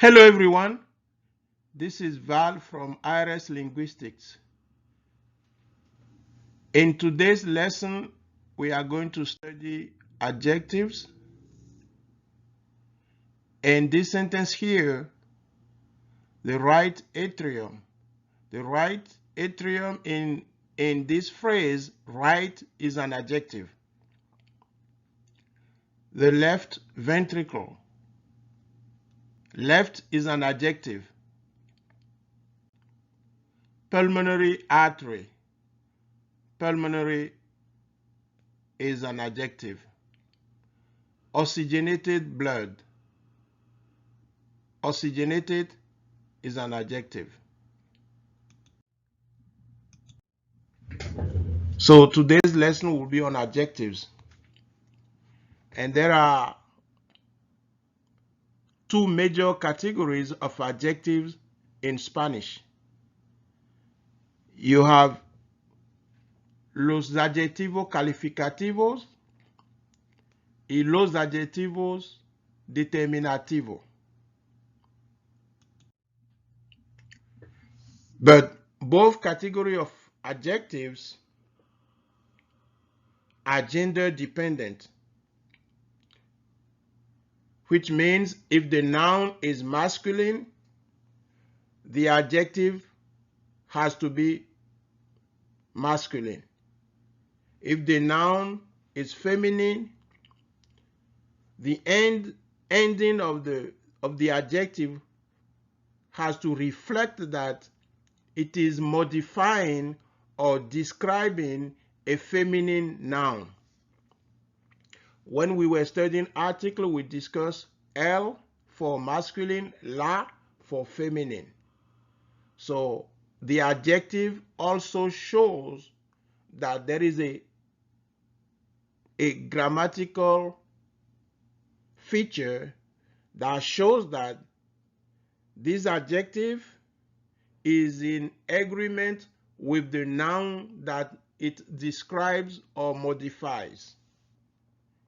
Hello everyone, this is Val from RxLinguistics. In today's lesson, we are going to study adjectives. In this sentence here, the right atrium. The right atrium in this phrase, right, is an adjective. The left ventricle. Left is an adjective. Pulmonary artery. Pulmonary is an adjective. Oxygenated blood. Oxygenated is an adjective. So today's lesson will be on adjectives. And there are two major categories of adjectives in Spanish. You have los adjetivos calificativos y los adjetivos determinativos. But both categories of adjectives are gender dependent, which means if the noun is masculine, the adjective has to be masculine. If the noun is feminine, the ending of the adjective has to reflect that it is modifying or describing a feminine noun. When we were studying article, we discussed L for masculine, la for feminine. So the adjective also shows that there is a grammatical feature that shows that this adjective is in agreement with the noun that it describes or modifies.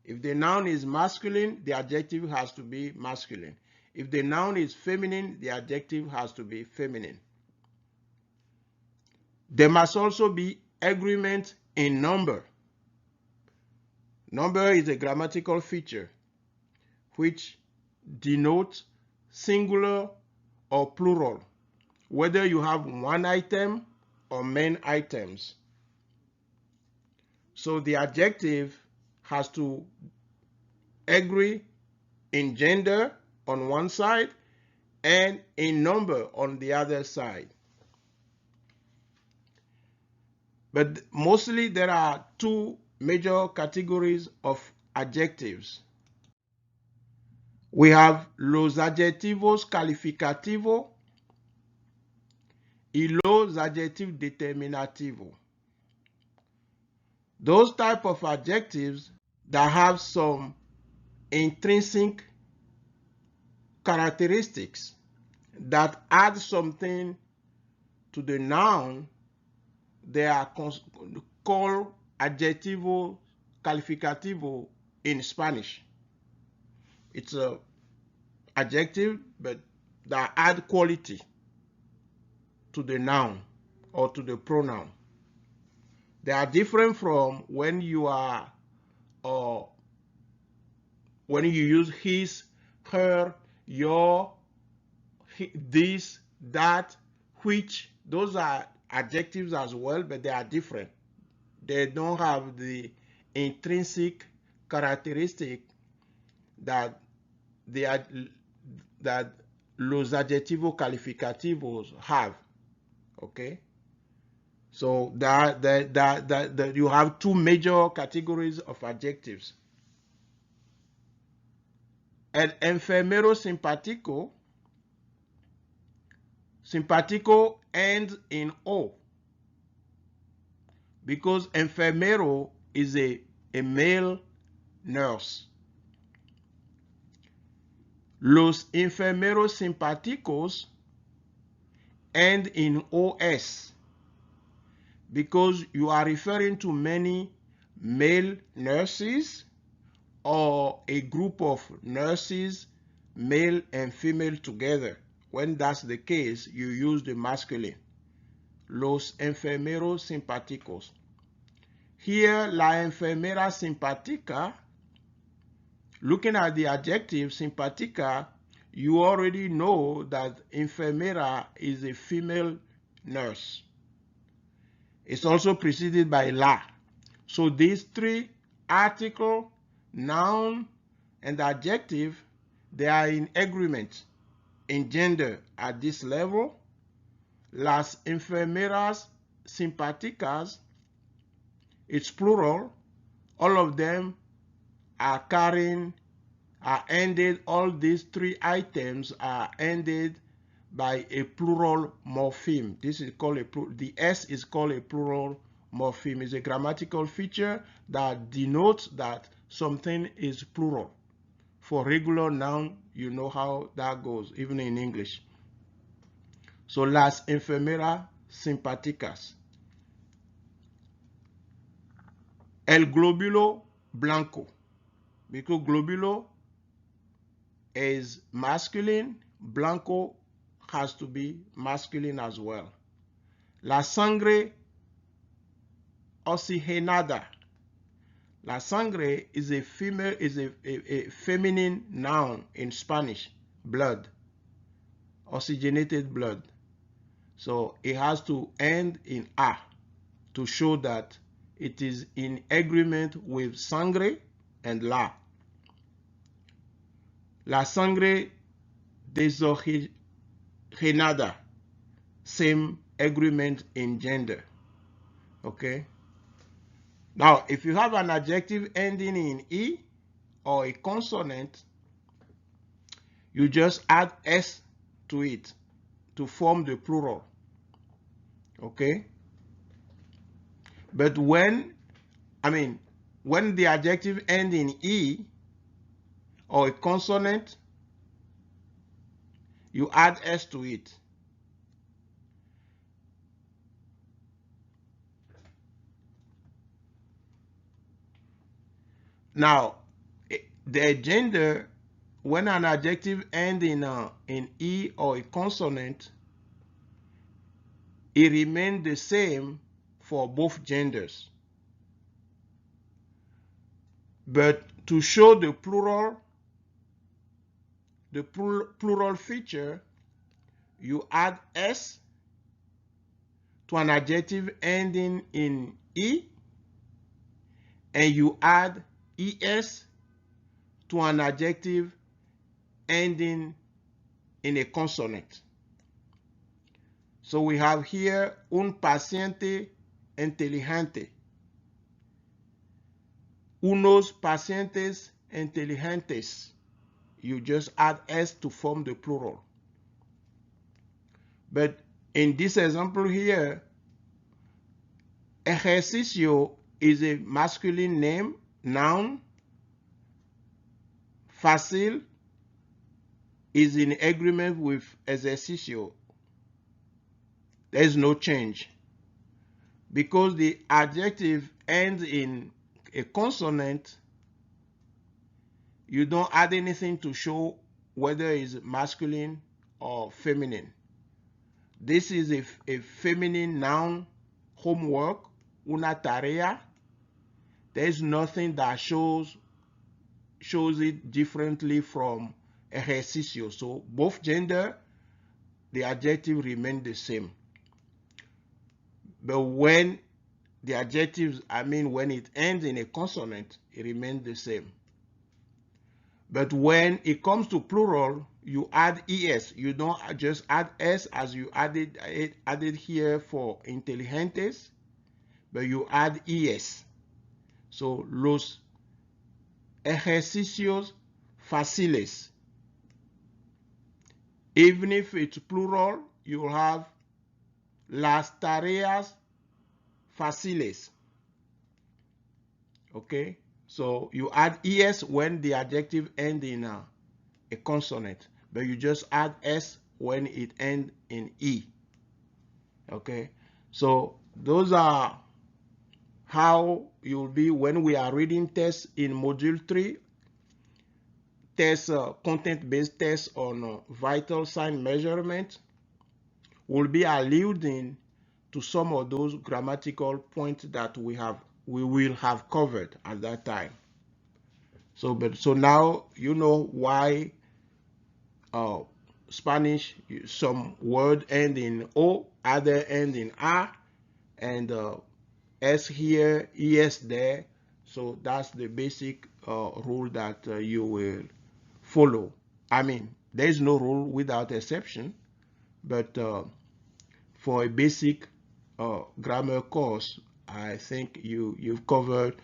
If the noun is masculine, the adjective has to be masculine. If the noun is feminine, the adjective has to be feminine. There must also be agreement in number. Number is a grammatical feature which denotes singular or plural, whether you have one item or many items. So the adjective has to agree in gender on one side and in number on the other side. But mostly there are two major categories of adjectives. We have los adjetivos calificativos y los adjetivos determinativos. Those type of adjectives that have some intrinsic characteristics that add something to the noun, they are called adjetivo calificativo in Spanish. It's an adjective, but that add quality to the noun or to the pronoun. They are different from when you are when you use his, her, your, this, that, which. Those are adjectives as well, but they are different. They don't have the intrinsic characteristic that los adjetivos calificativos have. Okay, so that you have two major categories of adjectives. El enfermero simpático. Simpático ends in O because enfermero is a male nurse. Los enfermeros simpáticos end in OS because you are referring to many male nurses or a group of nurses male and female together. When that's the case, you use the masculine. Los enfermeros simpáticos. Here, la enfermera simpática, looking at the adjective simpática, you already know that enfermera is a female nurse. It's also preceded by la. So these three, article, noun, and adjective, they are in agreement in gender at this level. Las enfermeras simpáticas, it's plural. All of them are ended, all these three items are ended by a plural morpheme. This is called the S is called a plural morpheme. It's a grammatical feature that denotes that something is plural. For regular noun, you know how that goes, even in English. So, las enfermeras simpáticas. El glóbulo blanco. Because glóbulo is masculine, blanco has to be masculine as well. La sangre oxigenada. La sangre is a female, is a feminine noun in Spanish, blood, oxygenated blood. So it has to end in a to show that it is in agreement with sangre and la. La sangre desoxigenada, same agreement in gender. Okay. Now, if you have an adjective ending in E or a consonant, you just add S to it to form the plural. Okay? But when the adjective ends in E or a consonant, you add S to it. Now, the gender, when an adjective ends in E or a consonant, it remains the same for both genders. But to show the plural feature, you add S to an adjective ending in E, and you add ES to an adjective ending in a consonant. So we have here un paciente inteligente, unos pacientes inteligentes. You just add S to form the plural. But in this example here, ejercicio is a masculine name, noun. Fácil is in agreement with ejercicio. There is no change. Because the adjective ends in a consonant, you don't add anything to show whether it's masculine or feminine. This is a feminine noun, homework, una tarea. There is nothing that shows it differently from ejercicio. So both gender, the adjective remain the same. But when the adjectives, when it ends in a consonant, it remains the same. But when it comes to plural, you add ES. You don't just add S as you added here for inteligentes, but you add ES. So, los ejercicios fáciles. Even if it's plural, you have las tareas fáciles. Okay? So you add ES when the adjective ends in a consonant, but you just add S when it ends in E. Okay? So those are how you'll be when we are reading tests in Module 3. test, content-based test on vital sign measurement, will be alluding to some of those grammatical points that we will have covered at that time. So now you know why Spanish, some word end in O, other end in A, and S here, ES there. So that's the basic rule that you will follow. I mean, there is no rule without exception, but for a basic grammar course, I think you've covered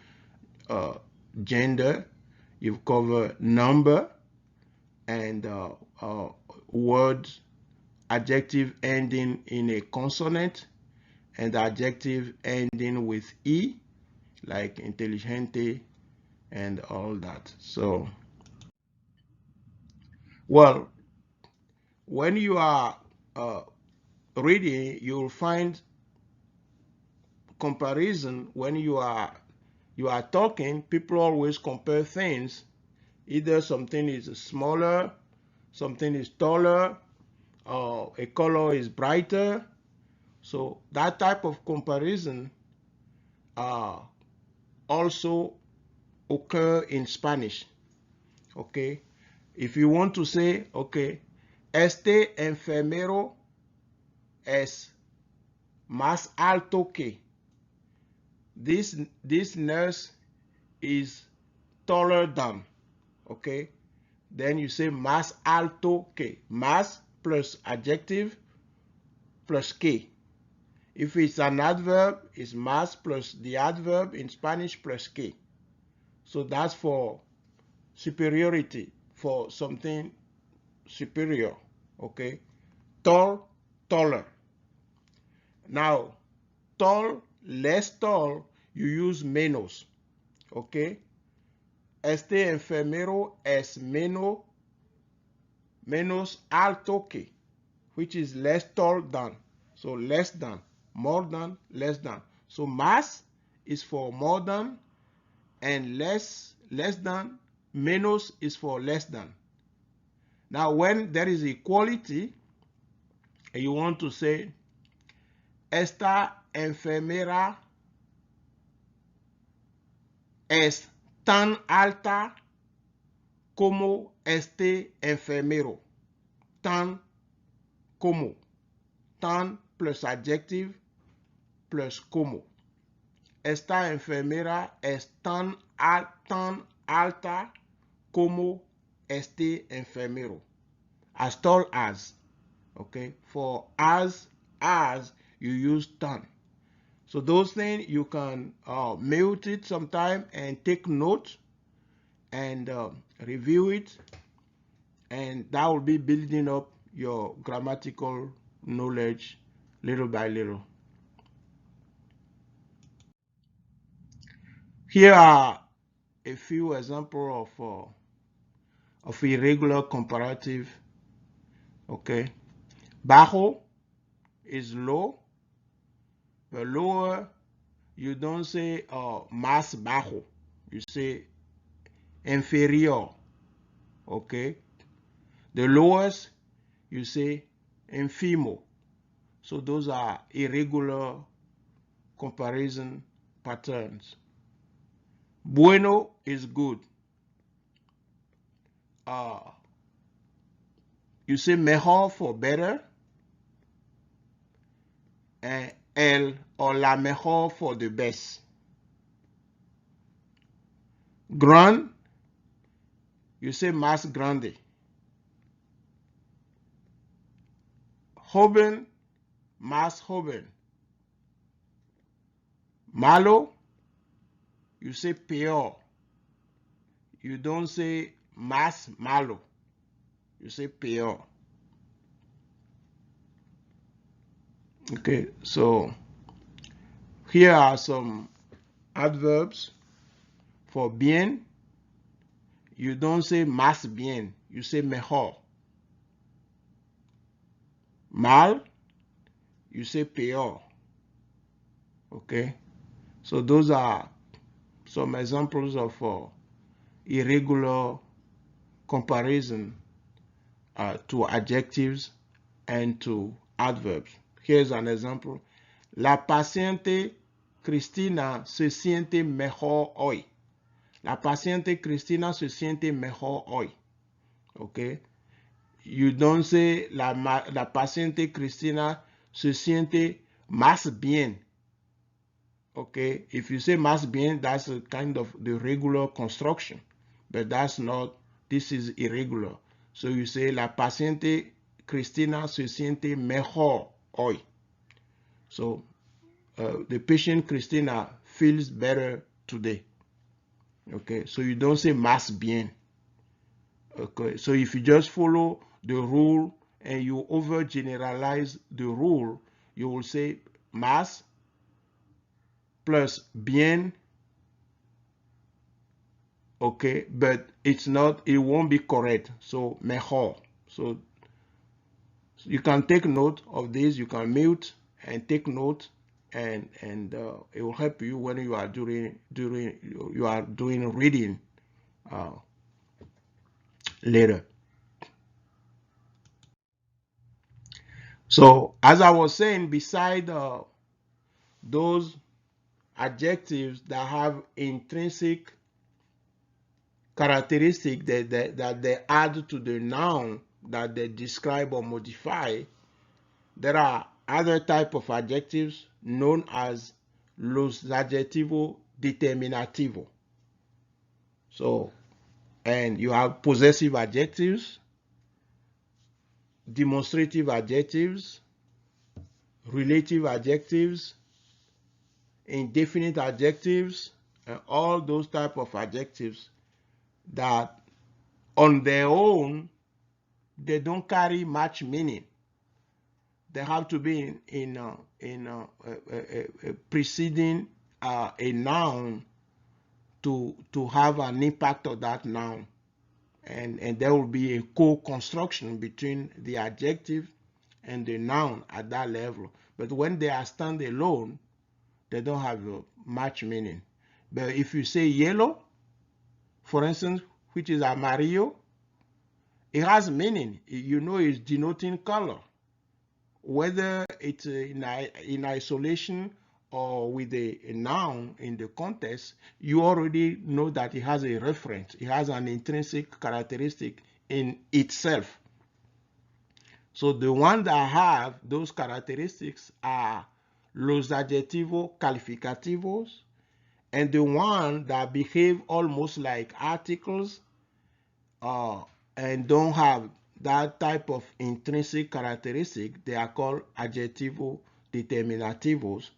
gender, you've covered number, and words, adjective ending in a consonant, and adjective ending with E, like intelligente and all that. So, well, when you are reading, you'll find comparison. When you are talking, people always compare things. Either something is smaller, something is taller, or a color is brighter. So that type of comparison also occur in Spanish. Okay, if you want to say, okay, este enfermero es más alto que, this nurse is taller than, okay, then you say más alto que, más plus adjective plus que. If it's an adverb, it's más plus the adverb in Spanish plus que. So that's for superiority, for something superior, okay? Tall, taller. Now, tall, less tall, you use menos, okay? Este enfermero es menos alto que, which is less tall than. So less than, more than, less than. So más is for more than, and less than, menos is for less than. Now when there is equality, you want to say, esta enfermera es tan alta como este enfermero. Tan como. Tan plus adjective plus como. Esta enfermera es tan alta como este enfermero. As tall as. Okay, for as you use tan. So those things you can mute it sometime and take note and review it, and that will be building up your grammatical knowledge little by little. Here are a few examples of irregular comparative. Okay, bajo is low. The lower, you don't say más bajo, you say inferior. Okay, the lowest, you say infimo. So those are irregular comparison patterns. Bueno is good. You say mejor for better, and el or la mejor for the best. Grand, you say más grande. Joven, más joven. Malo, you say peor. You don't say más malo, you say peor. Okay, so here are some adverbs. For bien, you don't say más bien, you say mejor. Mal, you say peor. Okay, so those are some examples of irregular comparison to adjectives and to adverbs. Here's an example. La paciente Cristina se siente mejor hoy. La paciente Cristina se siente mejor hoy. Okay? You don't say la paciente Cristina se siente más bien. Okay? If you say más bien, that's a kind of the regular construction. But that's not, this is irregular. So you say la paciente Cristina se siente mejor hoy. So the patient Christina feels better today. Okay, so you don't say más bien. Okay, so if you just follow the rule and you overgeneralize the rule, you will say más plus bien. Okay, but it's not, it won't be correct. So mejor. So you can take note of this. You can mute and take note, and it will help you when you are doing reading later. So as I was saying, beside those adjectives that have intrinsic characteristic that they add to the noun that they describe or modify, there are other type of adjectives known as los adjetivos determinativos. So, and you have possessive adjectives, demonstrative adjectives, relative adjectives, indefinite adjectives, and all those type of adjectives that on their own they don't carry much meaning. They have to be preceding a noun to have an impact of that noun, and there will be a co-construction between the adjective and the noun at that level. But when they are standalone, they don't have much meaning. But if you say yellow, for instance, which is amarillo, it has meaning. You know, it's denoting color. Whether it's in isolation or with a noun in the context, you already know that it has a reference. It has an intrinsic characteristic in itself. So the ones that have those characteristics are los adjetivos calificativos, and the ones that behave almost like articles and don't have that type of intrinsic characteristic, they are called adjectivos determinativos,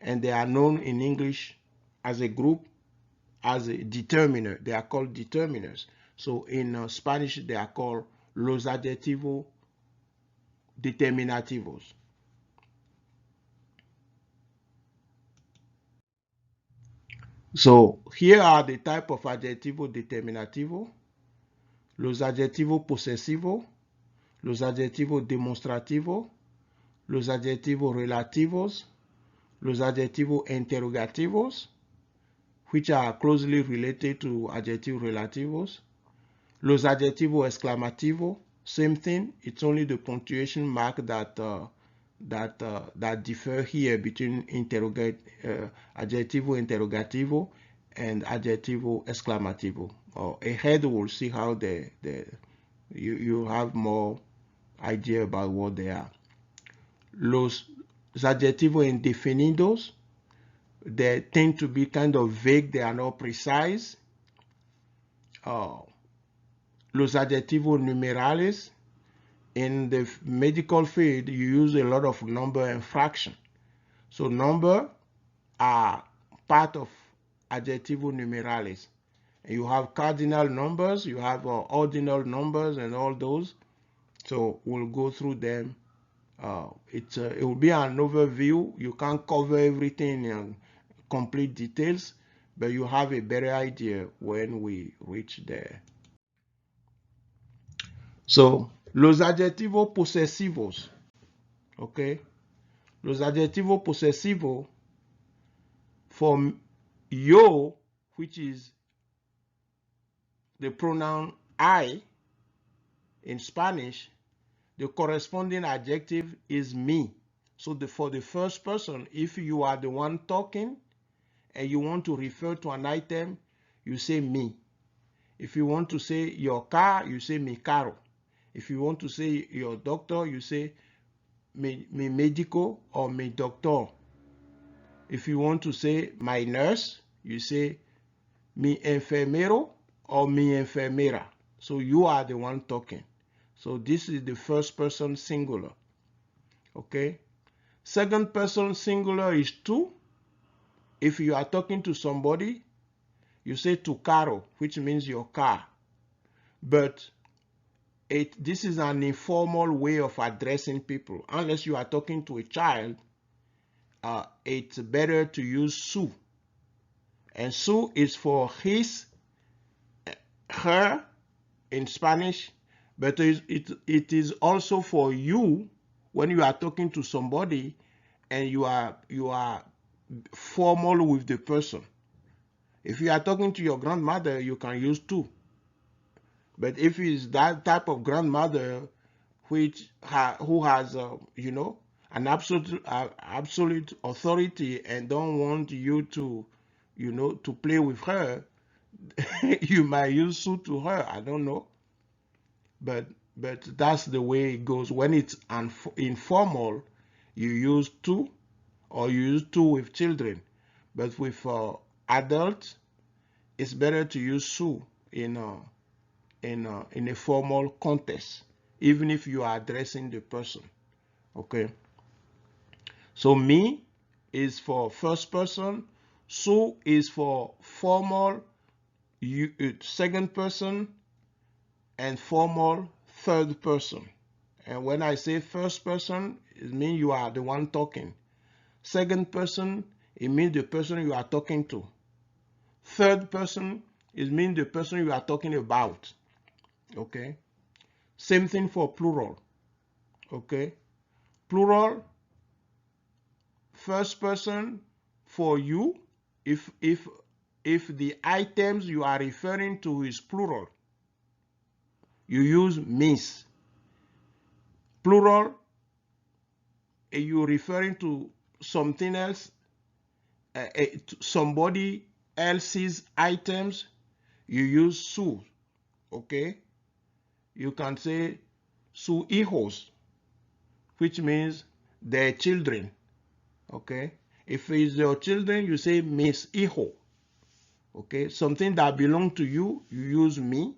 and they are known in English as a group as a determiner. They are called determiners. So in Spanish, they are called los adjetivos determinativos. So here are the type of adjetivo determinativo: los adjetivos posesivos, los adjetivos demonstrativos, los adjetivos relativos, los adjetivos interrogativos, which are closely related to adjetivos relativos, los adjetivos exclamativos, same thing, it's only the punctuation mark that differ here between adjetivo interrogativo and adjetivo exclamativo. Ahead we'll see how you have more idea about what they are. Los adjetivos indefinidos, they tend to be kind of vague, they are not precise. Los adjetivos numerales, in the medical field, you use a lot of number and fraction. So number are part of adjectivos numerales. And you have cardinal numbers, you have ordinal numbers, and all those. So we'll go through them. It will be an overview. You can't cover everything in complete details, but you have a better idea when we reach there. So los adjetivos posesivos, okay? Los adjetivos posesivos, for yo, which is the pronoun I, in Spanish, the corresponding adjective is me. So for the first person, if you are the one talking and you want to refer to an item, you say me. If you want to say your car, you say mi carro. If you want to say your doctor, you say mi médico or mi doctor. If you want to say my nurse, you say mi enfermero or mi enfermera. So you are the one talking. So this is the first person singular. Okay. Second person singular is tú. If you are talking to somebody, you say tu carro, which means your car. But this is an informal way of addressing people. Unless you are talking to a child, it's better to use su. And su is for his, her in Spanish, but it is also for you when you are talking to somebody and you are formal with the person. If you are talking to your grandmother, you can use tú. But if it's that type of grandmother who has an absolute authority and don't want you to to play with her, you might use su to her. I don't know, but that's the way it goes. When it's informal, you use tú, or you use tú with children. But with adults, it's better to use su in a formal context, even if you are addressing the person. Okay. So me is for first person, su is for formal second person, and formal third person. And when I say first person, it means you are the one talking. Second person, it means the person you are talking to. Third person, it means the person you are talking about. Okay. Same thing for plural. Okay. Plural, first person for you, if the items you are referring to is plural, you use mis. Plural, you're referring to something else, somebody else's items, you use su. Okay. You can say su hijos, which means their children. Okay. If it's your children, you say mis hijo. Okay. Something that belongs to you, you use mi.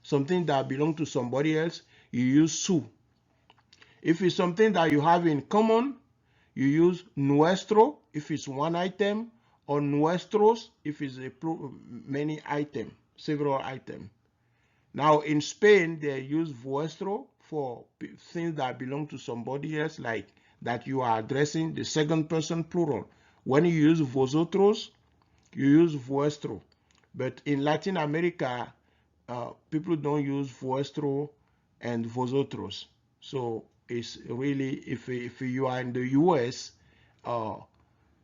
Something that belongs to somebody else, you use su. If it's something that you have in common, you use nuestro if it's one item, or nuestros if it's many items, several items. Now in Spain, they use vuestro for things that belong to somebody else, like that you are addressing the second person plural. When you use vosotros, you use vuestro. But in Latin America, people don't use vuestro and vosotros. So it's really, if you are in the US,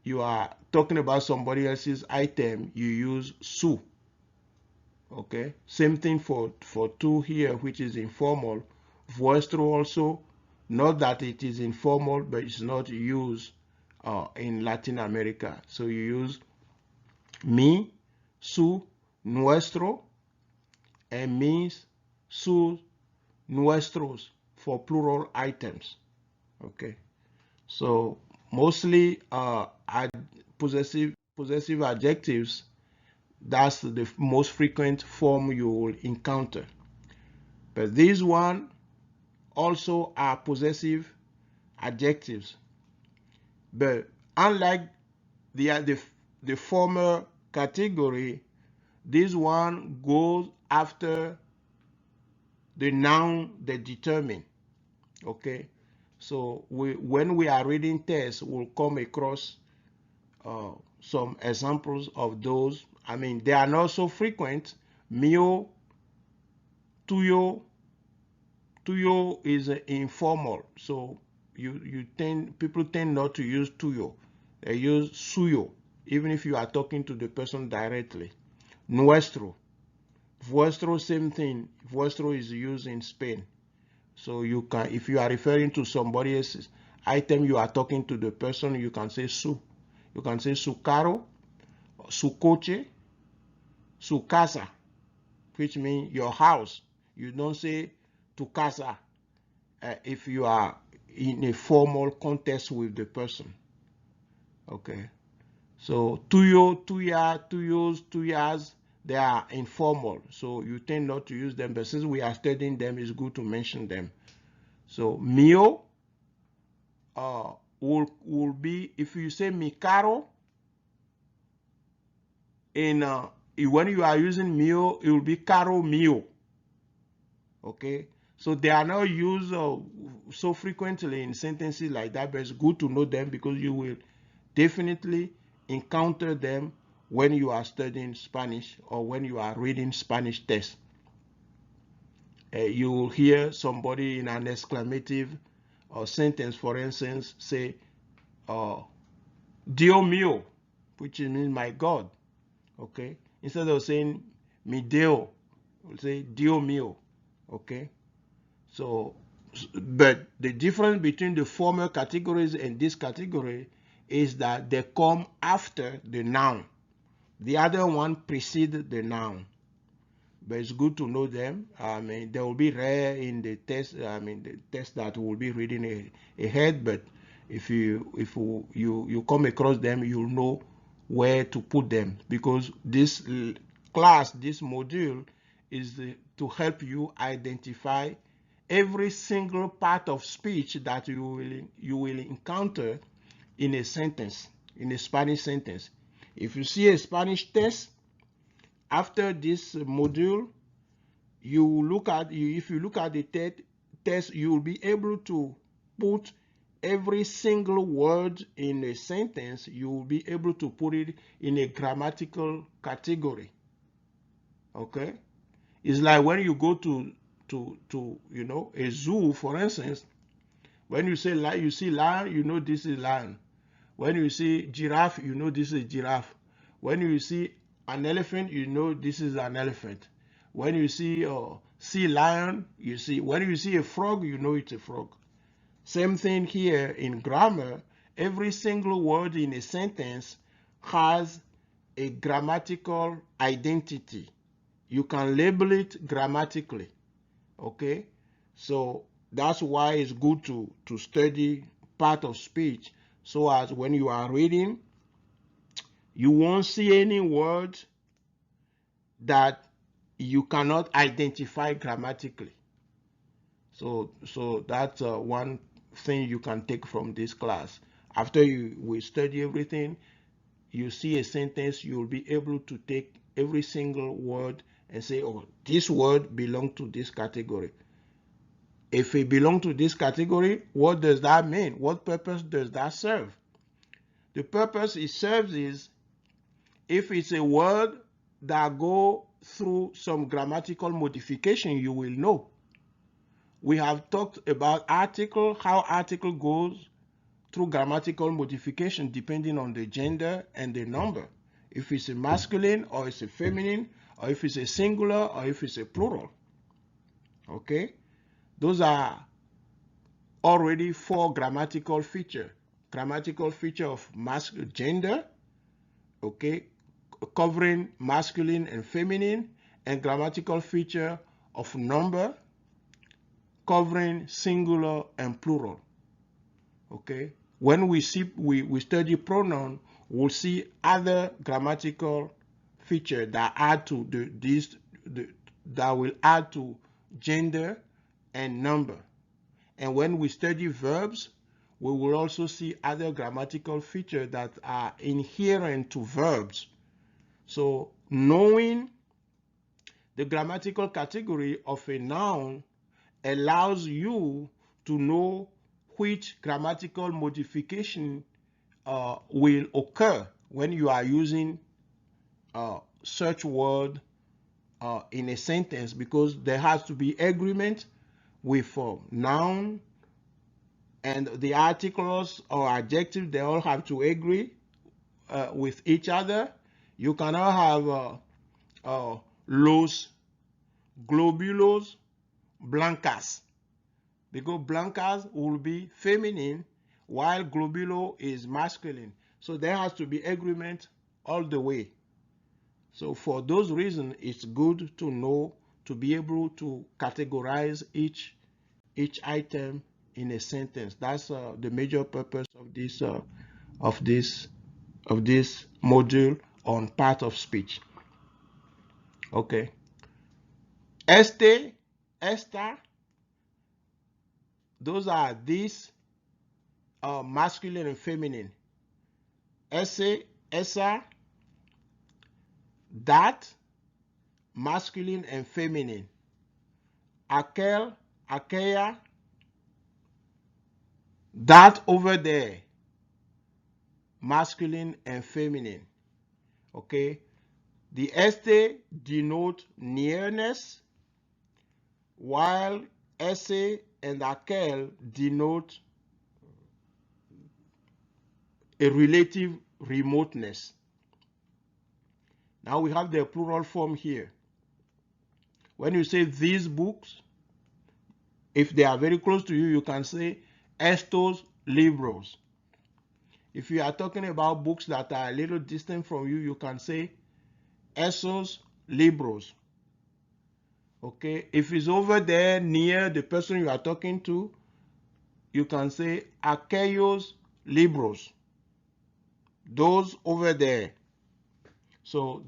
you are talking about somebody else's item, you use su. Okay. Same thing for tú here, which is informal. Vuestro also, not that it is informal, but it's not used in Latin America. So you use mi, su, nuestro, and mis, sus, nuestros for plural items. Okay. So mostly possessive adjectives, that's the most frequent form you will encounter. But these one also are possessive adjectives. But unlike the former category, this one goes after the noun they determine. Okay. So when we are reading tests, we'll come across some examples of those. I mean, they are not so frequent. Mío, tuyo. Tuyo is informal, so people tend not to use tuyo. They use suyo, even if you are talking to the person directly. Nuestro, vuestro, same thing. Vuestro is used in Spain. So you can, if you are referring to somebody else's item, you are talking to the person, you can say su. You can say su carro, su coche, su casa, which means your house. You don't say tu casa if you are in a formal context with the person. Okay. So tuyo, tuya, tuyos, tuyas, they are informal. So you tend not to use them, but since we are studying them, it's good to mention them. So mio will be, if you say mi caro, in when you are using mio, it will be caro mio. Okay, so they are not used so frequently in sentences like that, but it's good to know them because you will definitely encounter them when you are studying Spanish or when you are reading Spanish text. You will hear somebody in an exclamative sentence, for instance, say, Dio mio, which means my God. Okay, instead of saying mi Deo, we'll say Dio mio. Okay, so, but the difference between the former categories and this category is that they come after the noun. The other one precedes the noun. But it's good to know them. I mean, they will be rare in the test. I mean, the test that we'll be reading ahead. But if you come across them, you'll know where to put them, because this class, this module, is to help you identify every single part of speech that you will encounter in a sentence, in a Spanish sentence. If you see a Spanish test after this module, if you look at the test, you will be able to put every single word in a sentence. You will be able to put it in a grammatical category. Okay, it's like when you go to a zoo, for instance. When you say lion, you see lion, you know this is lion. When you see giraffe, you know this is giraffe. When you see an elephant, you know this is an elephant. When you see sea lion, you see. When you see a frog, you know it's a frog. Same thing here in grammar. Every single word in a sentence has a grammatical identity. You can label it grammatically. Okay, so that's why it's good to study part of speech, so as when you are reading, you won't see any word that you cannot identify grammatically. So that's one thing you can take from this class. After we study everything, you see a sentence, you'll be able to take every single word and say, oh, this word belongs to this category. If it belongs to this category, what does that mean? What purpose does that serve? The purpose it serves is if it's a word that go through some grammatical modification, you will know. We have talked about article, how article goes through grammatical modification depending on the gender and the number. If it's a masculine or it's a feminine, or if it's a singular or if it's a plural. Okay? Those are already 4 grammatical features. Grammatical feature of gender, okay, covering masculine and feminine, and grammatical feature of number, covering singular and plural. Okay, when we study pronoun, we'll see other grammatical feature that add to that will add to gender and number. And when we study verbs, we will also see other grammatical features that are inherent to verbs. So knowing the grammatical category of a noun allows you to know which grammatical modification will occur when you are using such word in a sentence, because there has to be agreement with noun and the articles or adjectives. They all have to agree with each other. You cannot have los glóbulos blancas. because blancas will be feminine while globulo is masculine. So there has to be agreement all the way. So for those reasons, it's good to know, to be able to categorize each item in a sentence. That's the major purpose of this module on part of speech. Okay. Este, esta, those are these masculine and feminine. Ese, esa, that, masculine and feminine. Aquel, aquella, that over there, masculine and feminine. Okay. The este denote nearness, while ese and aquel denote a relative remoteness. Now we have the plural form here. When you say these books, if they are very close to you, you can say estos libros. If you are talking about books that are a little distant from you, you can say esos libros. Okay, if it's over there near the person you are talking to, you can say aquellos libros, those over there. So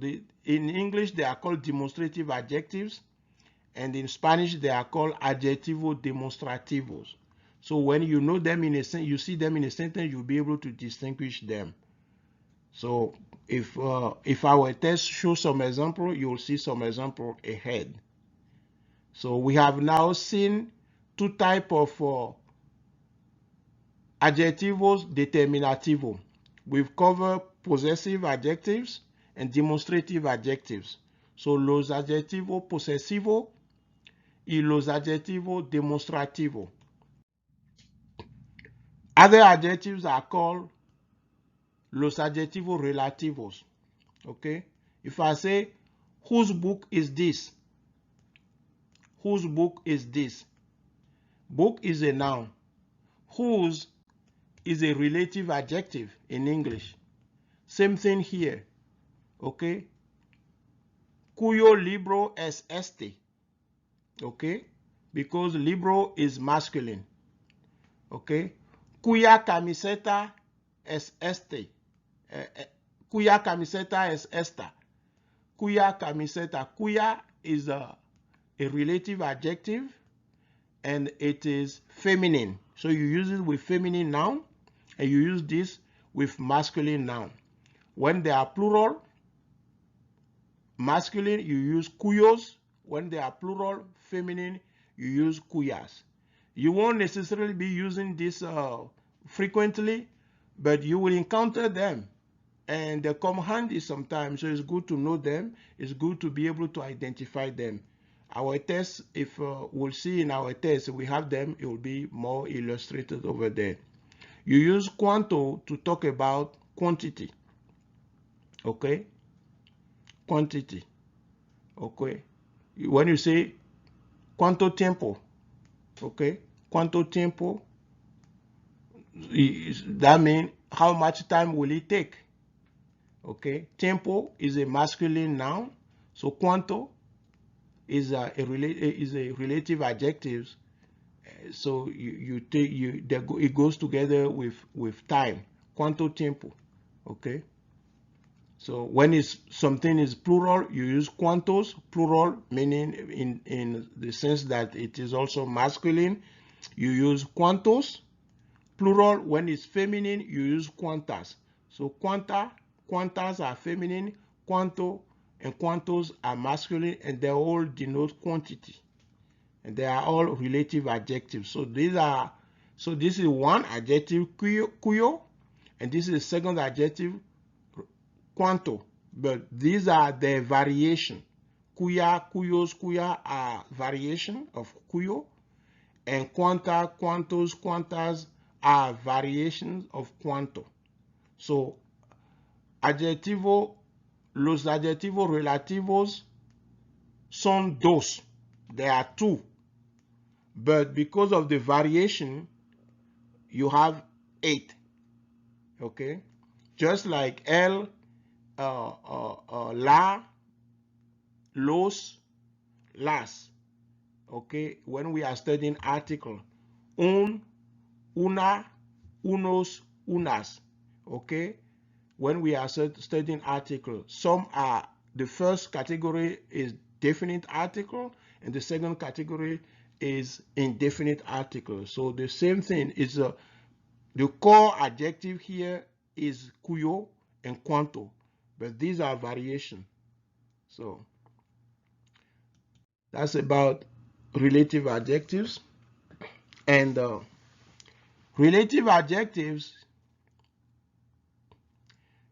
in English they are called demonstrative adjectives, and in Spanish they are called adjetivo demonstrativos. So when you know them in a sentence, you see them in a sentence, you'll be able to distinguish them. So if our test shows some example, you'll see some example ahead. So we have now seen two types of adjetivos determinativo. We've covered possessive adjectives and demonstrative adjectives. So los adjetivos posesivos y los adjetivos demonstrativos. Other adjectives are called los adjetivos relativos. Okay? If I say, whose book is this? Whose book is this? Book is a noun. Whose is a relative adjective in English. Same thing here. Okay? Cuyo libro es este? Okay? Because libro is masculine. Okay? Cuya camiseta es este? Cuya camiseta es esta? Cuya camiseta. Cuya is a relative adjective and it is feminine. So you use it with feminine noun and you use this with masculine noun. When they are plural, masculine, you use cuyos. When they are plural, feminine, you use cuyas. You won't necessarily be using this frequently, but you will encounter them and they come handy sometimes. So it's good to know them. It's good to be able to identify them. Our tests, if we'll see in our tests, we have them, it will be more illustrated over there. You use cuanto to talk about quantity. Okay? Quantity. Okay? When you say cuánto tiempo, okay? Cuánto tiempo, that means how much time will it take? Okay? Tiempo is a masculine noun, so cuánto is a relative adjective. So it goes together with time. Cuánto tiempo, okay? So when something is plural, you use cuantos, plural, meaning in the sense that it is also masculine. You use cuantos. Plural, when it's feminine, you use cuantas. So cuantas are feminine, cuanto and cuantos are masculine, and they all denote quantity. And they are all relative adjectives. So this is one adjective, cuyo, and this is the second adjective, cuanto, but these are the variation. Cuya, cuyos, cuya are variation of cuyo, and cuanta, cuantos, cuantas are variations of cuanto. So los adjetivos relativos son dos. There are two, but because of the variation, you have 8. Okay, just like el, la, los, las. Okay, when we are studying article, un, una, unos, unas. Okay, when we are studying article, some are, the first category is definite article and the second category is indefinite article. So the same thing is the core adjective here is cuyo and cuanto, but these are variation. So that's about relative adjectives. And relative adjectives,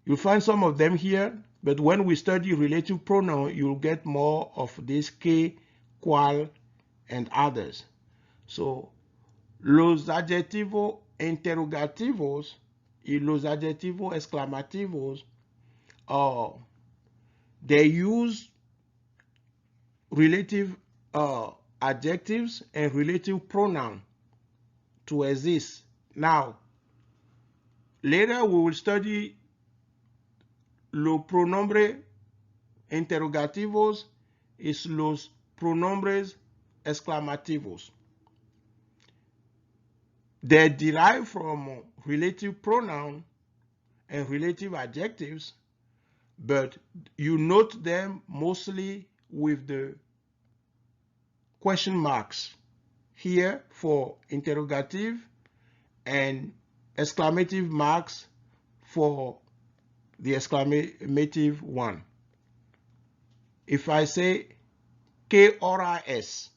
you'll find some of them here, but when we study relative pronoun, you'll get more of this que, cual, and others. So, los adjetivos interrogativos y los adjetivos exclamativos, they use relative adjectives and relative pronoun to exist. Now, later we will study los pronombres interrogativos y los pronombres exclamativos. They derive from relative pronoun and relative adjectives, but you note them mostly with the question marks here for interrogative and exclamative marks for the exclamative one. If I say ¿qué hora es?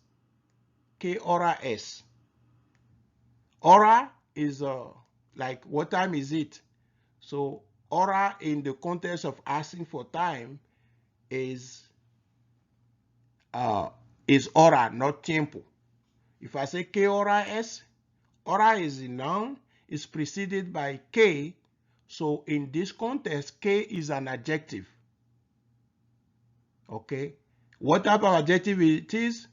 ¿Qué hora es? Hora is like what time is it? So hora in the context of asking for time is hora, not tiempo. If I say ¿qué hora es? Hora is a noun, is preceded by que, so in this context, que is an adjective. Okay, what type of adjective it is?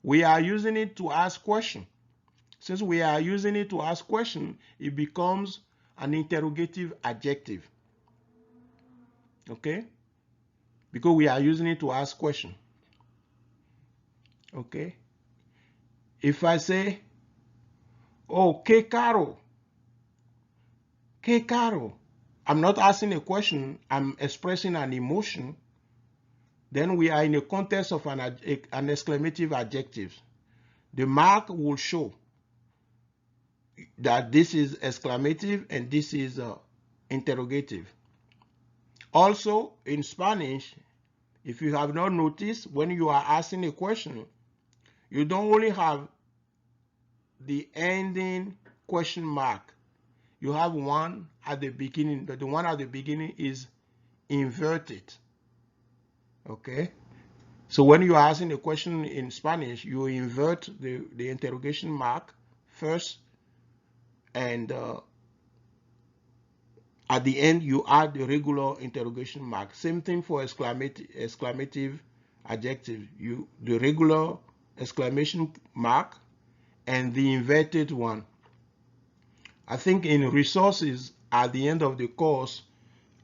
We are using it to ask question. Since we are using it to ask question, it becomes an interrogative adjective. Okay, because we are using it to ask question. Okay, if I say, oh, qué caro, qué caro, I'm not asking a question, I'm expressing an emotion. Then we are in a context of an exclamative adjective. The mark will show that this is exclamative and this is interrogative. Also, in Spanish, if you have not noticed, when you are asking a question, you don't only have the ending question mark. You have one at the beginning, but the one at the beginning is inverted. Okay? So when you are asking a question in Spanish, you invert the interrogation mark first, and at the end you add the regular interrogation mark. Same thing for exclamative adjective. The regular exclamation mark and the inverted one. I think in resources at the end of the course,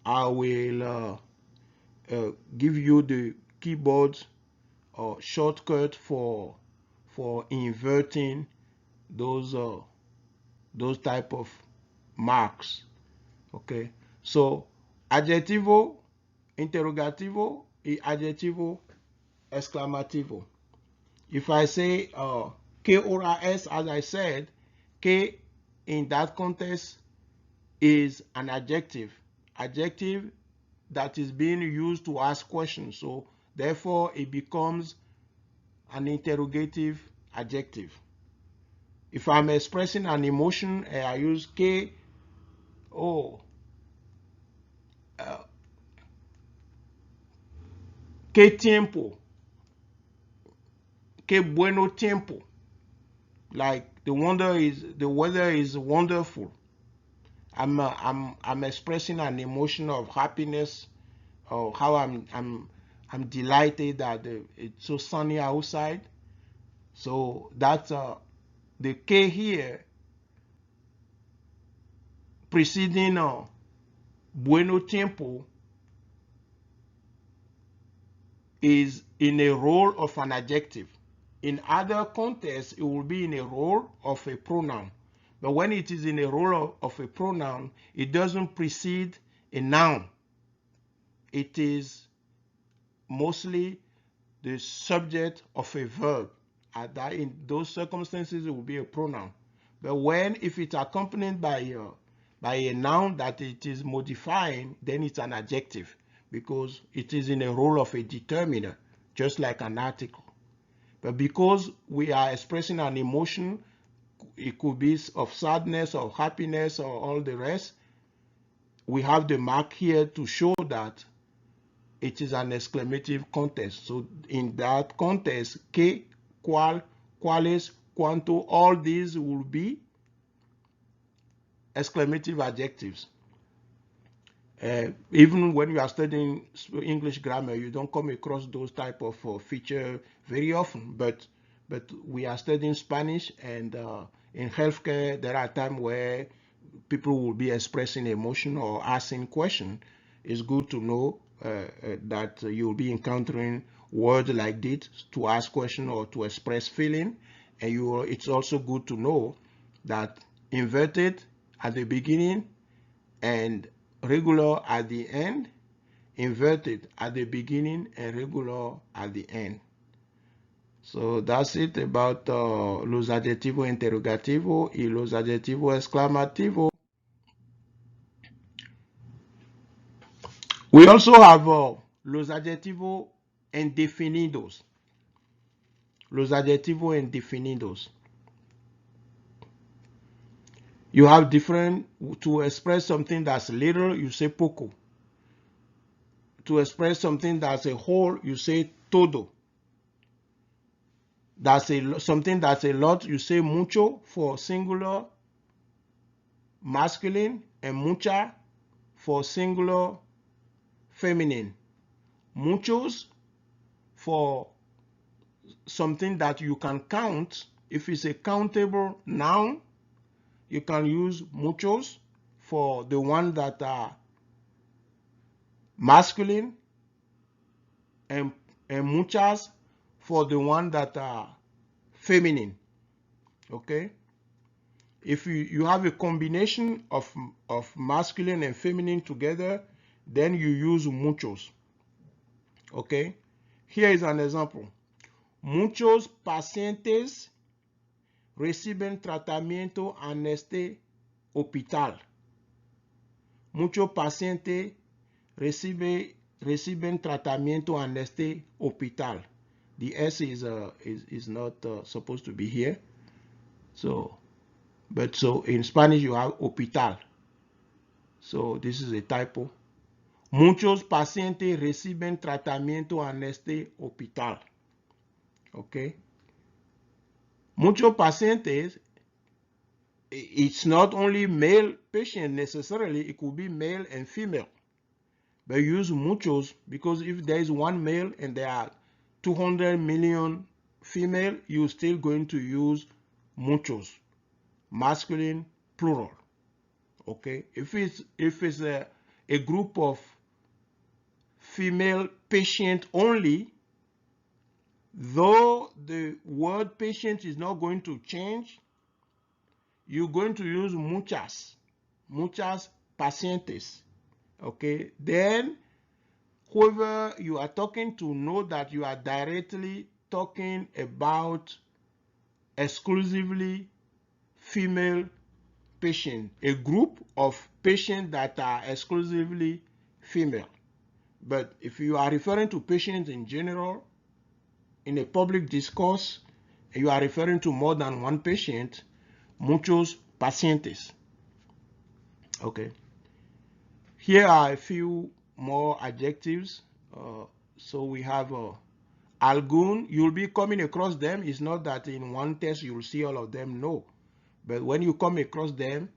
I will give you the keyboard shortcut for inverting those type of marks. Okay, so adjetivo, interrogativo, y adjetivo exclamativo. If I say ¿qué hora es? As I said, que in that context is an adjective that is being used to ask questions. So therefore it becomes an interrogative adjective. If I'm expressing an emotion, I use que, que tiempo, que bueno tiempo. Like the weather is wonderful. I'm expressing an emotion of happiness, or how I'm delighted that it's so sunny outside. So that's the K here preceding bueno tiempo is in a role of an adjective. In other contexts, it will be in a role of a pronoun. But when it is in a role of a pronoun, it doesn't precede a noun. It is mostly the subject of a verb. That in those circumstances, it will be a pronoun. But if it's accompanied by a noun that it is modifying, then it's an adjective because it is in a role of a determiner, just like an article. But because we are expressing an emotion, it could be of sadness or happiness or all the rest, we have the mark here to show that it is an exclamative context. So in that context, que, cual, cuales, cuanto, all these will be exclamative adjectives. Even when you are studying English grammar, you don't come across those type of feature very often. But we are studying Spanish, and in healthcare, there are times where people will be expressing emotion or asking questions. It's good to know that you'll be encountering words like this to ask questions or to express feeling, and it's also good to know that inverted at the beginning and regular at the end, inverted at the beginning and regular at the end. So that's it about los adjetivos interrogativos y los adjetivos exclamativos. We also have los adjetivos indefinidos. Los adjetivos indefinidos. You have different, to express something that's little, you say poco. To express something that's a whole, you say todo. Something that's a lot, you say mucho for singular masculine and mucha for singular feminine. Muchos for something that you can count. If it's a countable noun, you can use muchos for the one that are masculine, and muchas for the one that are feminine. Okay? If you have a combination of masculine and feminine together, then you use muchos. Okay? Here is an example. Muchos pacientes reciben tratamiento en este hospital. Muchos pacientes reciben tratamiento en este hospital. The S is not supposed to be here. So in Spanish you have hospital. So this is a typo. Muchos pacientes reciben tratamiento en este hospital. Okay. Muchos pacientes, it's not only male patient necessarily, it could be male and female. But use muchos because if there is one male and there are 200 million female, you're still going to use muchos, masculine, plural. Okay, if it's a group of female patient only, though the word patient is not going to change, you're going to use muchas pacientes. Okay, then whoever you are talking to know that you are directly talking about exclusively female patient, a group of patients that are exclusively female. But if you are referring to patients in general, in a public discourse, you are referring to more than one patient, muchos pacientes. Okay. Here are a few more adjectives. So we have algún. You'll be coming across them. It's not that in one test you'll see all of them. No. But when you come across them,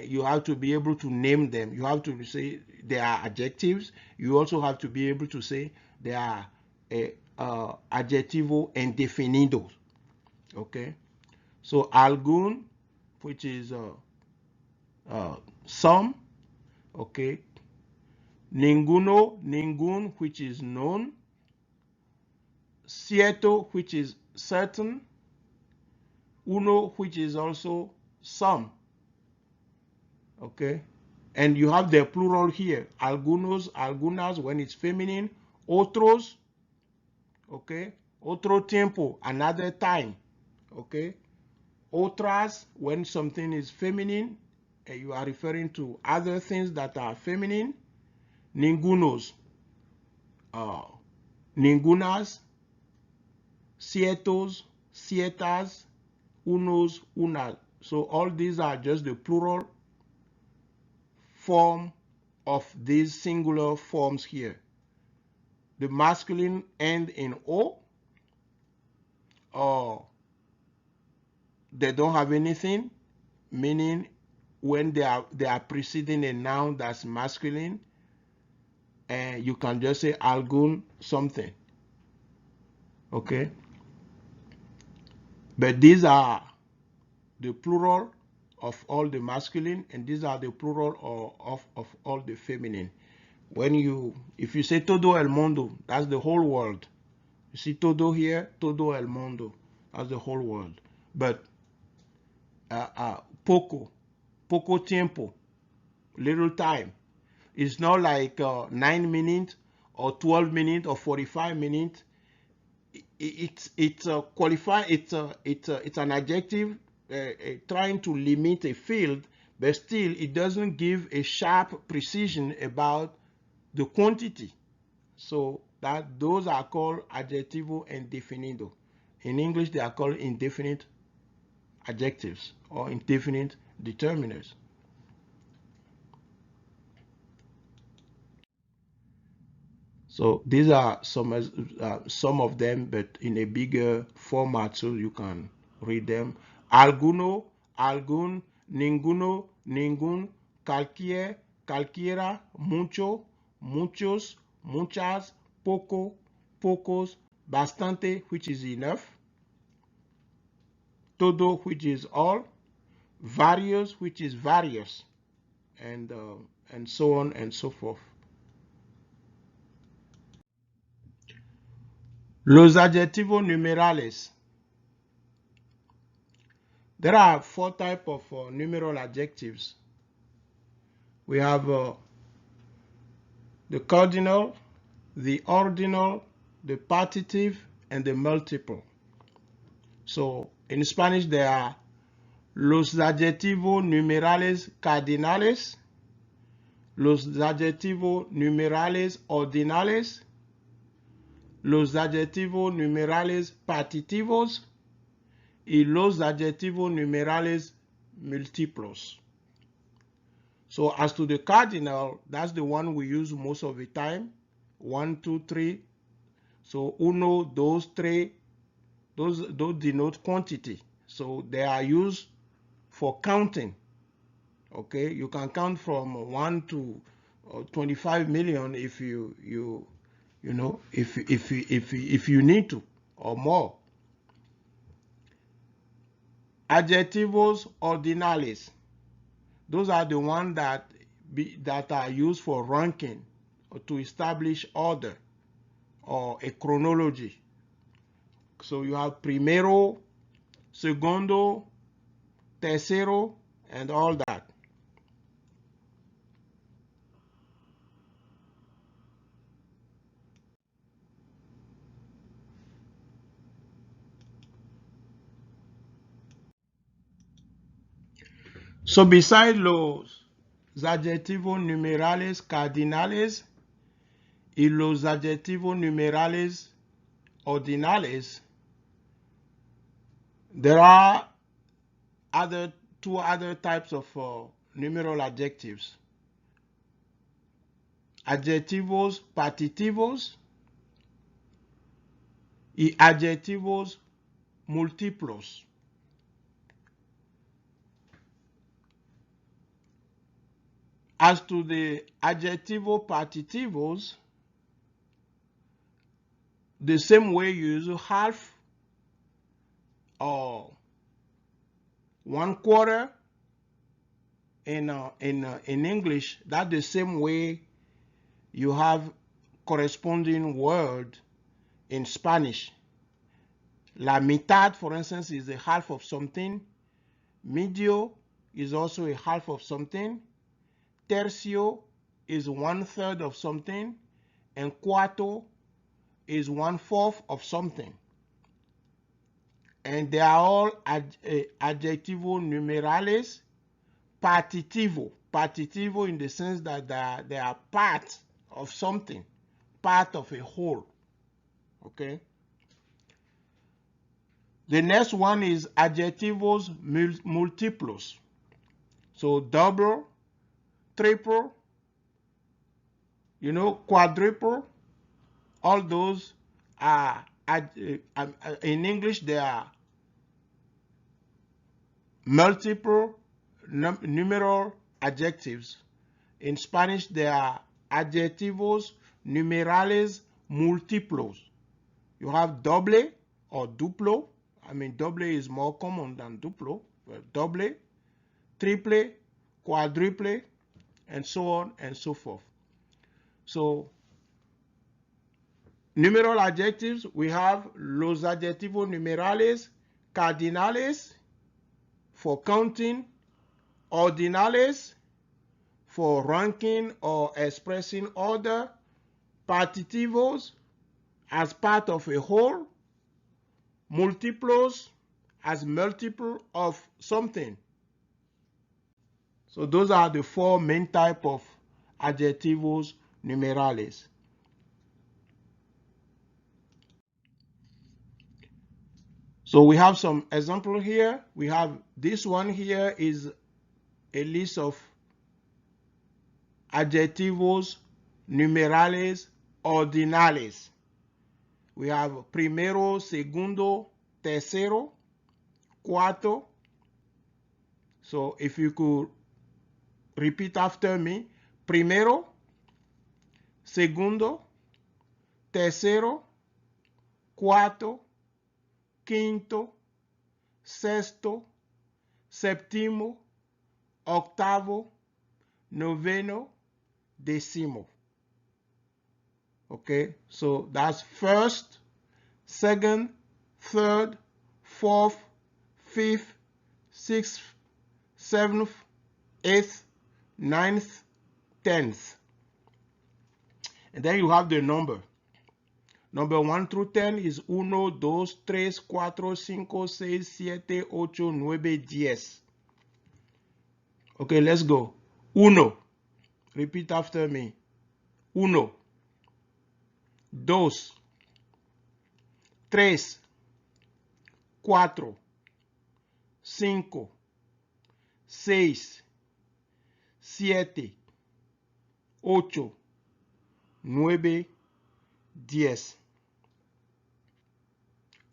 you have to be able to name them. You have to say they are adjectives. You also have to be able to say they are adjetivo indefinidos. Okay, so algun, which is some. Okay, ninguno, ningun, which is none. Cierto, which is certain. Uno, which is also some. Okay, and you have the plural here: algunos, algunas when it's feminine. Otros, okay, otro tiempo, another time. Okay, otras when something is feminine, you are referring to other things that are feminine. Ningunos, ningunas. Ciertos, ciertas. Unos, unas. So all these are just the plural form of these singular forms here. The masculine end in O, or they don't have anything, meaning when they are preceding a noun that's masculine, and you can just say algun something. Okay, but these are the plural of all the masculine, and these are the plural of all the feminine. If you say todo el mundo, that's the whole world. You see todo here, todo el mundo, that's the whole world. But poco tiempo, little time. It's not like 9 minutes or 12 minutes or 45 minutes. It's qualified. It's an adjective trying to limit a field, but still it doesn't give a sharp precision about the quantity. So those are called adjetivo indefinido. In English, they are called indefinite adjectives or indefinite determiners. So these are some of them, but in a bigger format, so you can read them. Alguno, algún, ninguno, ningún, cualquier, cualquiera, mucho, muchos, muchas, poco, pocos, bastante, which is enough, todo, which is all, varios, which is various, and so on and so forth. Los adjetivos numerales. There are 4 types of numeral adjectives. We have the cardinal, the ordinal, the partitive, and the multiple. So in Spanish, there are los adjetivos numerales cardinales, los adjetivos numerales ordinales, los adjetivos numerales partitivos, y los adjetivos numerales múltiplos. So as to the cardinal, that's the one we use most of the time. 1, 2, 3. So uno, dos, tres, those denote quantity. So they are used for counting. Okay, you can count from 1 to 25 million if you know if you need to, or more. Adjetivos ordinales. Those are the ones that are used for ranking or to establish order or a chronology. So you have primero, segundo, tercero, and all that. So besides los adjetivos numerales cardinales y los adjetivos numerales ordinales, there are two other types of numeral adjectives. Adjetivos partitivos y adjetivos múltiplos. As to the adjetivo partitivos, the same way you use half, or 1/4 in English, that's the same way you have corresponding word in Spanish. La mitad, for instance, is a half of something. Medio is also a half of something. Tercio is 1/3 of something. And cuarto is 1/4 of something. And they are all adjectivo numerales. Partitivo in the sense that they are part of something, part of a whole. Okay. The next one is adjetivos múltiplos. So double, triple, quadruple, all those are, in English, they are multiple numeral adjectives. In Spanish, they are adjetivos numerales múltiplos. You have doble or duplo. I mean, doble is more common than duplo. But doble, triple, quadruple, and so on and so forth. So, numeral adjectives, we have los adjetivos numerales cardinales for counting, ordinales for ranking or expressing order, partitivos as part of a whole, multiplos as multiple of something. So those are the four main types of adjetivos numerales. So we have some example here. We have this one here is a list of adjetivos numerales ordinales. We have primero, segundo, tercero, cuarto. So if you could repeat after me: primero, segundo, tercero, cuarto, quinto, sexto, séptimo, octavo, noveno, décimo. Okay, so that's first, second, third, fourth, fifth, sixth, seventh, eighth, ninth, 10th. And then you have the number. Number 1 through 10 is 1, 2, 3, 4, 5, 6, 7, 8, 9, 10. Okay, let's go. Uno. Repeat after me. Uno. Dos. Tres. Cuatro. Cinco. Seis. Siete. Ocho. 9, 10.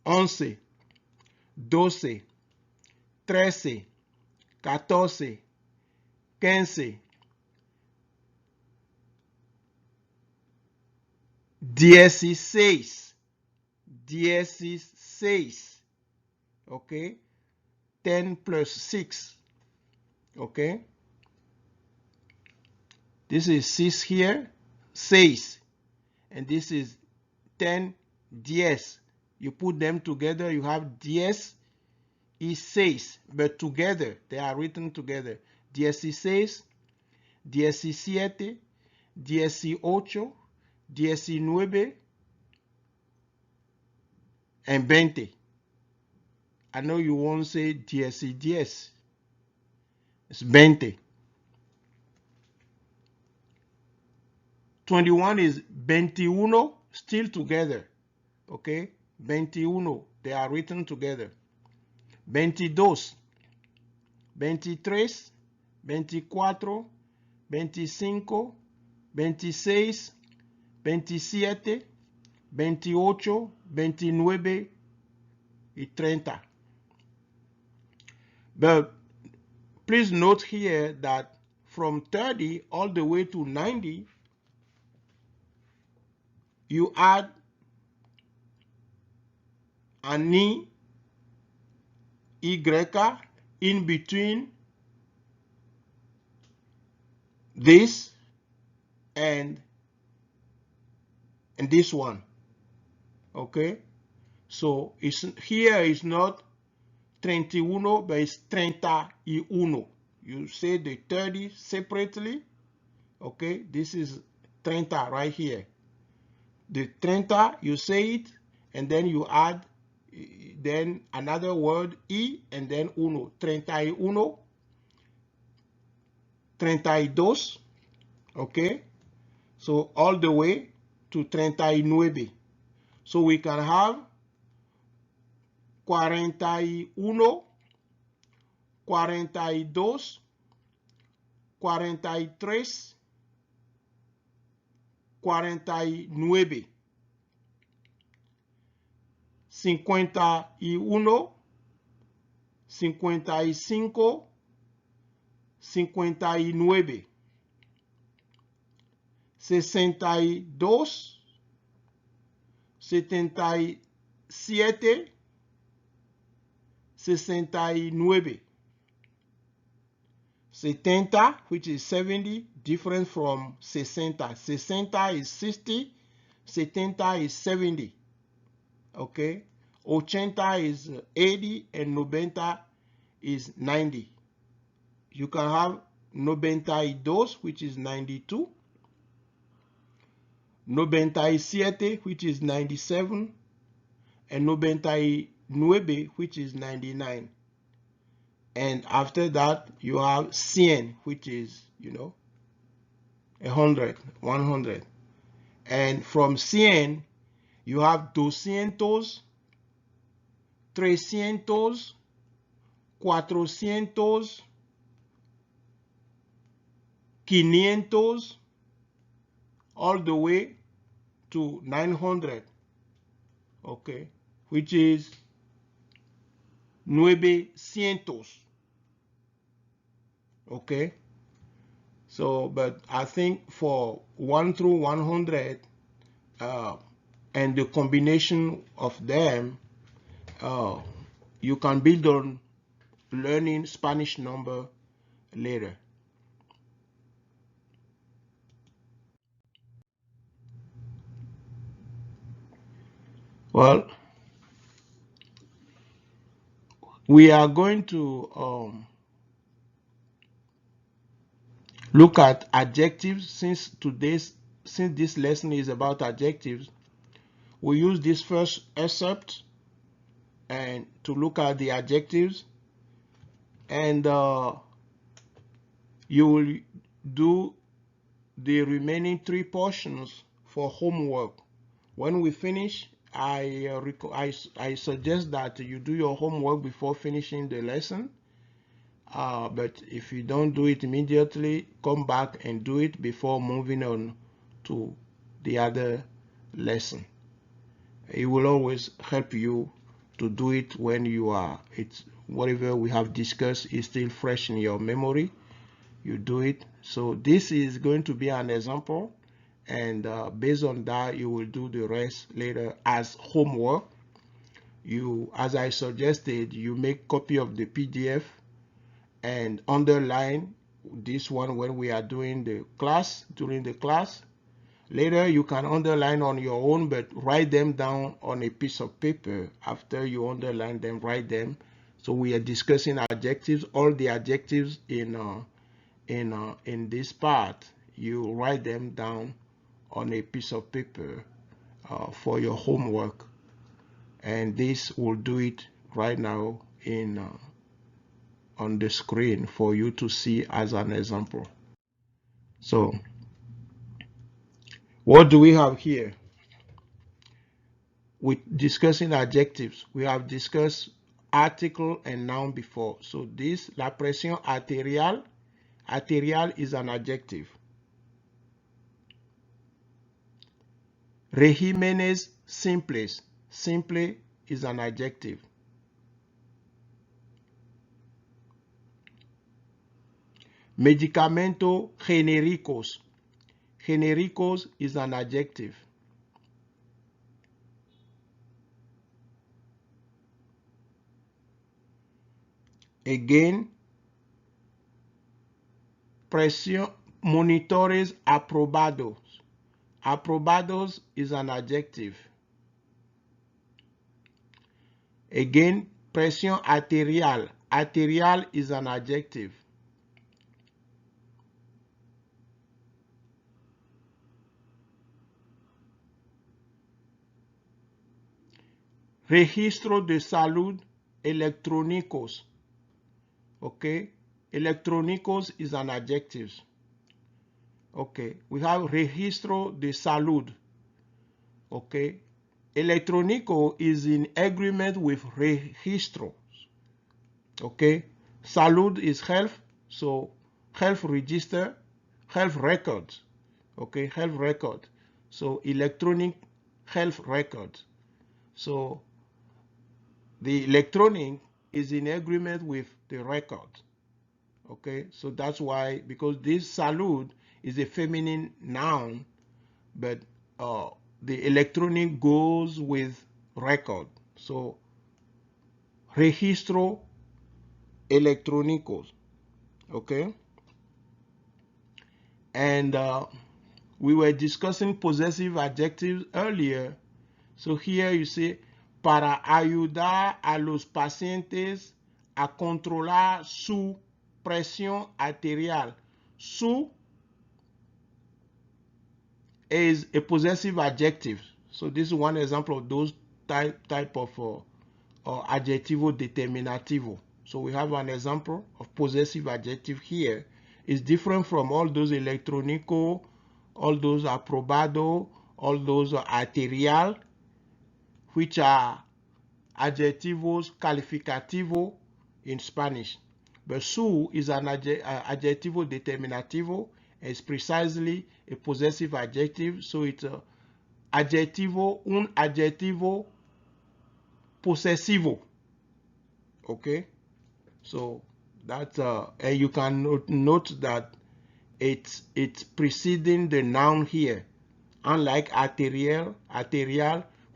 11, 12, 13, 14, 15, 16, 16. Okay, 10 plus 6. Okay, this is 6 here, 6, and this is 10, 10. You put them together, you have 10 y 6, but together, they are written together. 16, 17, 18, 19, and 20. I know you won't say 10, 10. It's 20. 21 is 21, still together. Okay? 21, they are written together. 22, 23, 24, 25, 26, 27, 28, 29 y 30. But please note here that from 30 all the way to 90, you add an "ni" Y in between this and this one. Okay, so here is not 31, but it's 31. You say the 30 separately. Okay, this is 30 right here. The 30, you say it, and then you add then another word, y, and then uno. 31, 32. Okay, so all the way to 39. So we can have 41, 42, 43, 49, 51, 55, 59, 62, 77, 69, 70, which is 70, different from 60. 60 is 60, 70 is 70. Okay, 80 is 80, and 90 is 90. You can have 92, which is 92, 97, which is 97, and 99, which is 99. And after that, you have 100, which is, 100, 100. And from 100, you have 200, 300, 400, 500, all the way to 900. Okay, which is 900. Okay, so but I think for 1 through 100 and the combination of them, you can build on learning Spanish number later. Well, we are going to look at adjectives. Since this lesson is about adjectives, we use this first excerpt and to look at the adjectives, and you will do the remaining 3 portions for homework. When we finish, I suggest that you do your homework before finishing the lesson. But if you don't do it immediately, come back and do it before moving on to the other lesson. It will always help you to do it when you are, whatever we have discussed is still fresh in your memory. You do it. So this is going to be an example, and based on that, you will do the rest later as homework. As I suggested, you make copy of the PDF and underline this one when we are doing the class, during the class. Later, you can underline on your own, but write them down on a piece of paper. After you underline them, write them. So we are discussing adjectives. All the adjectives in this part, you write them down on a piece of paper for your homework. And this will do it right now on the screen for you to see as an example. So what do we have here? With discussing adjectives, we have discussed article and noun before. So this, la presión arterial, arterial is an adjective. Regímenes simples, simple is an adjective. Medicamento genéricos, genéricos is an adjective. Again, monitores aprobados. Aprobados is an adjective. Again, presión arterial. Arterial is an adjective. Registro de salud electrónicos. Okay, electrónicos is an adjective. Okay, we have registro de salud. Okay, electrónico is in agreement with registros. Okay, salud is health, so health register, health records. Okay, health record. So electronic health record. So the electronic is in agreement with the record. Okay, so that's why, because this salud is a feminine noun, but the electronic goes with record. So registro electrónicos. Okay, and we were discussing possessive adjectives earlier. So here you see, para ayudar a los pacientes a controlar su presión arterial. Su is a possessive adjective. So this is one example of those type of adjetivo determinativo. So we have an example of possessive adjective here. It's different from all those electrónico, all those aprobado, all those arterial, which are adjetivos calificativo in Spanish. But su is an adjetivo determinativo. It's precisely a possessive adjective. So it's un adjetivo possessivo. Okay, so that's and you can note that it's preceding the noun here, unlike arterial,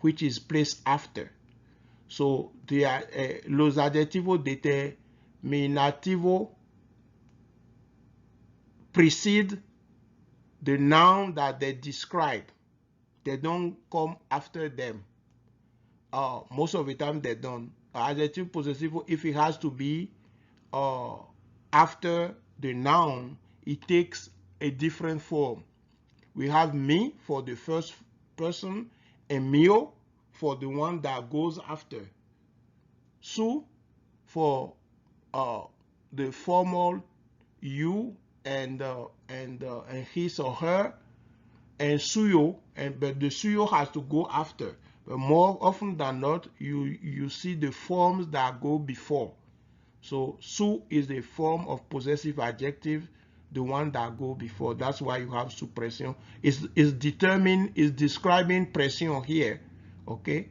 which is placed after. So los adjetivos determinativos precede the noun that they describe. They don't come after them. Most of the time they don't. Adjective possessivo, if it has to be after the noun, it takes a different form. We have me for the first person and mio for the one that goes after. Su for the formal you and his or her, and suyo, but the suyo has to go after. But more often than not, you see the forms that go before. So su is a form of possessive adjective, the one that go before. That's why you have suppression. It's describing pression here. Okay,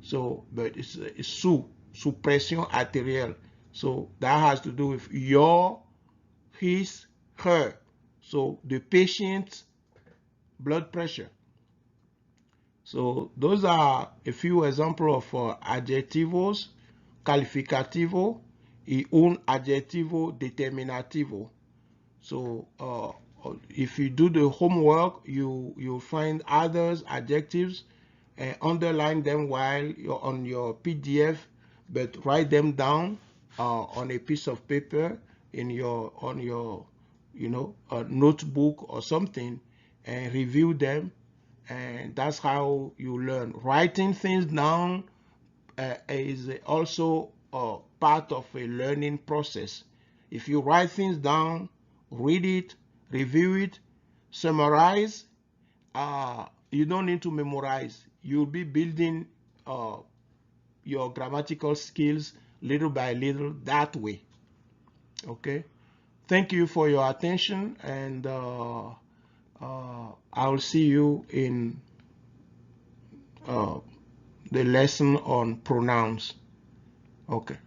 so but it's suppression arterial. So that has to do with your, his, her. So the patient's blood pressure. So those are a few examples of adjetivos calificativo y un adjetivo determinativo. So if you do the homework, you'll find others adjectives and underline them while you're on your PDF, but write them down on a piece of paper on your notebook or something, and review them. And that's how you learn. Writing things down is also part of a learning process. If you write things down, read it, review it, summarize, you don't need to memorize. You'll be building your grammatical skills little by little that way. Okay, thank you for your attention, and I'll see you in the lesson on pronouns. Okay.